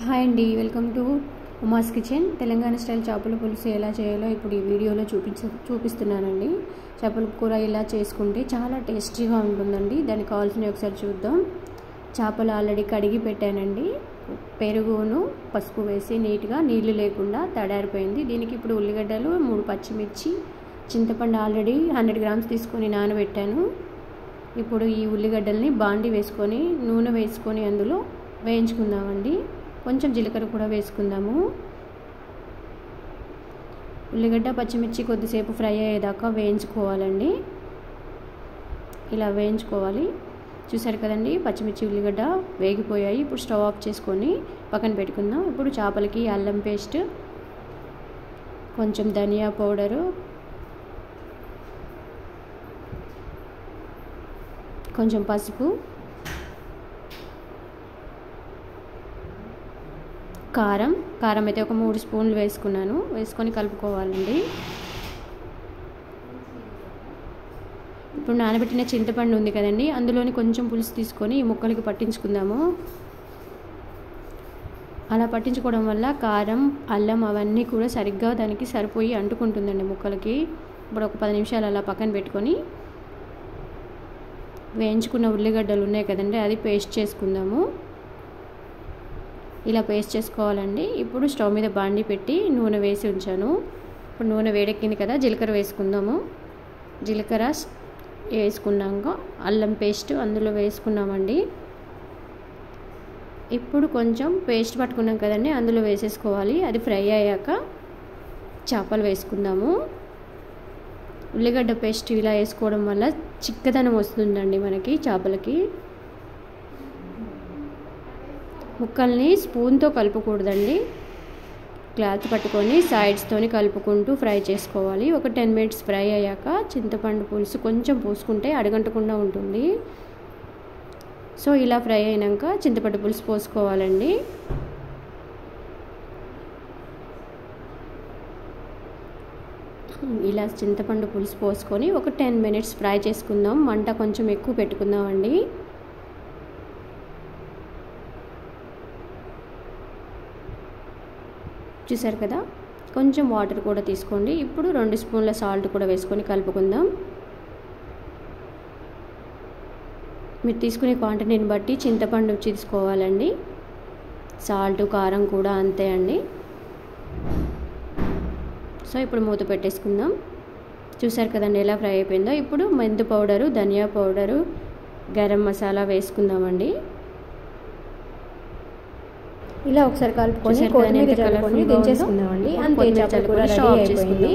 Hi అండి, welcome to Uma's kitchen. Telangana style చేపల పులుసు ఎలా చేయాలో ఇప్పుడు ఈ వీడియోలో చూపిస్తున్నానండి. చేపల కూర ఇలా చేసుకుంటే చాలా టేస్టీగా ఉంటుందండి. దానికి కావాల్సినవి ఒకసారి చూద్దాం. చేపలు ఆల్రెడీ కడిగి పెట్టానండి. పెరుగును పసుపు వేసి నీట్గా నీళ్లు లేకుండా తడారిపోయింది. దీనికి ఇప్పుడు ఉల్లిగడ్డలు, 3 పచ్చిమిర్చి, చింతపండు ఆల్రెడీ 100 గ్రామ్స్ తీసుకొని నానబెట్టాను. ఇప్పుడు ఈ ఉల్లిగడ్డల్ని బాండి వేసుకొని నూనె వేసుకొని అందులో వేయించుకుందామండి. కొంచెం జీలకర్ర కూడా వేసుకుందాము. ఉల్లిగడ్డ పచ్చిమిర్చి కొద్దిసేపు ఫ్రై అయ్యేదాకా వేయించుకోవాలండి. ఇలా వేయించుకోవాలి. చూసారు కదండి, పచ్చిమిర్చి ఉల్లిగడ్డ వేగిపోయాయి. ఇప్పుడు స్టవ్ ఆఫ్ చేసుకొని పక్కన పెట్టుకుందాం. ఇప్పుడు చేపలకి అల్లం పేస్ట్, కొంచెం ధనియా పౌడరు, కొంచెం పసుపు, కారం అయితే ఒక 3 స్పూన్లు వేసుకున్నాను. వేసుకొని కలుపుకోవాలండి. ఇప్పుడు నానబెట్టిన చింతపండు ఉంది కదండి, అందులోని కొంచెం పులుసు తీసుకొని ఈ ముక్కలకి పట్టించుకుందాము. అలా పట్టించుకోవడం వల్ల కారం, అల్లం అవన్నీ కూడా సరిగ్గా దానికి సరిపోయి అంటుకుంటుందండి ముక్కలకి. ఇప్పుడు ఒక 10 నిమిషాలు అలా పక్కన పెట్టుకొని వేయించుకున్న ఉల్లిగడ్డలు ఉన్నాయి కదండి, అది పేస్ట్ చేసుకుందాము. ఇలా పేస్ట్ చేసుకోవాలండి. ఇప్పుడు స్టవ్ మీద బాండి పెట్టి నూనె వేసి ఉంచాను. ఇప్పుడు నూనె వేడెక్కింది కదా, జీలకర్ర వేసుకుందాము. జీలకర్ర వేసుకున్నాక అల్లం పేస్ట్ అందులో వేసుకున్నామండి. ఇప్పుడు కొంచెం పేస్ట్ పట్టుకున్నాం కదండి, అందులో వేసేసుకోవాలి. అది ఫ్రై అయ్యాక చేపలు వేసుకుందాము. ఉల్లిగడ్డ పేస్ట్ ఇలా వేసుకోవడం వల్ల చిక్కదనం వస్తుందండి మనకి చేపలకి. ముక్కల్ని స్పూన్తో కలుపుకూడదండి, క్లాత్ పట్టుకొని సైడ్స్తోని కలుపుకుంటూ ఫ్రై చేసుకోవాలి. ఒక 10 మినిట్స్ ఫ్రై అయ్యాక చింతపండు పులుసు కొంచెం పోసుకుంటే అడగంటకుండా ఉంటుంది. సో ఇలా ఫ్రై అయినాక చింతపండు పులుసు పోసుకోవాలండి. ఇలా చింతపండు పులుసు పోసుకొని ఒక 10 మినిట్స్ ఫ్రై చేసుకుందాం. మంట కొంచెం ఎక్కువ పెట్టుకుందామండి. చూసారు కదా, కొంచెం వాటర్ కూడా తీసుకోండి. ఇప్పుడు 2 స్పూన్ల సాల్ట్ కూడా వేసుకొని కలుపుకుందాం. మీరు తీసుకునే క్వాంటిటీని బట్టి చింతపండు తీసుకోవాలండి. సాల్ట్, కారం కూడా అంతే అండి. సో ఇప్పుడు మూత పెట్టేసుకుందాం. చూసారు కదండి ఎలా ఫ్రై అయిపోయిందో. ఇప్పుడు మెంతు పౌడరు, ధనియా పౌడరు, గరం మసాలా వేసుకుందామండి. ఇలా ఒకసారి కలుపుకొని కొత్తిమీర చల్లుకొని దించేసుకుందామండి. అంతే, చేపల కూర రెడీ అయిపోయింది.